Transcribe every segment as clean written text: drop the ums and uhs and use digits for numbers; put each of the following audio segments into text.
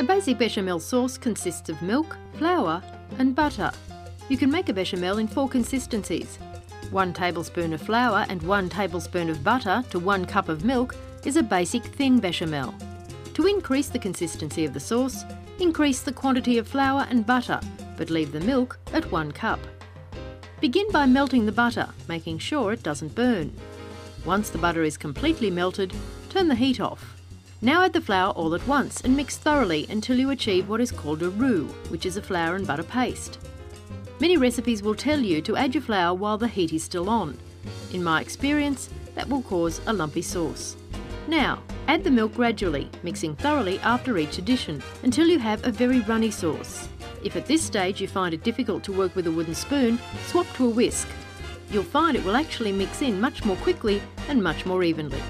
basic bechamel sauce consists of milk, flour and butter. You can make a bechamel in 4 consistencies. 1 tablespoon of flour and 1 tablespoon of butter to 1 cup of milk is a basic thin bechamel. To increase the consistency of the sauce, increase the quantity of flour and butter, but leave the milk at 1 cup. Begin by melting the butter, making sure it doesn't burn. Once the butter is completely melted, turn the heat off. Now add the flour all at once and mix thoroughly until you achieve what is called a roux, which is a flour and butter paste. Many recipes will tell you to add your flour while the heat is still on. In my experience, that will cause a lumpy sauce. Now, add the milk gradually, mixing thoroughly after each addition until you have a very runny sauce. If at this stage you find it difficult to work with a wooden spoon, swap to a whisk. You'll find it will actually mix in much more quickly and much more evenly.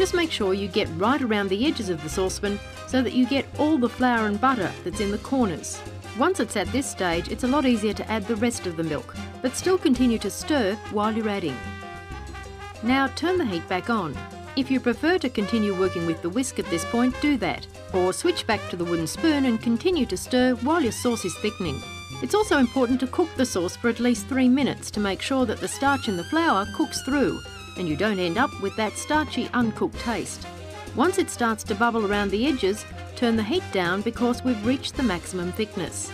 Just make sure you get right around the edges of the saucepan so that you get all the flour and butter that's in the corners. Once it's at this stage, it's a lot easier to add the rest of the milk, but still continue to stir while you're adding. Now turn the heat back on. If you prefer to continue working with the whisk at this point, do that. Or switch back to the wooden spoon and continue to stir while your sauce is thickening. It's also important to cook the sauce for at least 3 minutes to make sure that the starch in the flour cooks through and you don't end up with that starchy, uncooked taste. Once it starts to bubble around the edges, turn the heat down because we've reached the maximum thickness.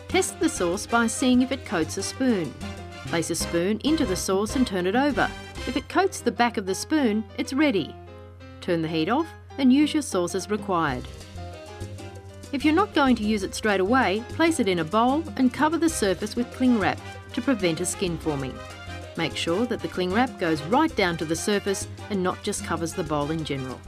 Test the sauce by seeing if it coats a spoon. Place a spoon into the sauce and turn it over. If it coats the back of the spoon, it's ready. Turn the heat off and use your sauce as required. If you're not going to use it straight away, place it in a bowl and cover the surface with cling wrap to prevent a skin forming. Make sure that the cling wrap goes right down to the surface and not just covers the bowl in general.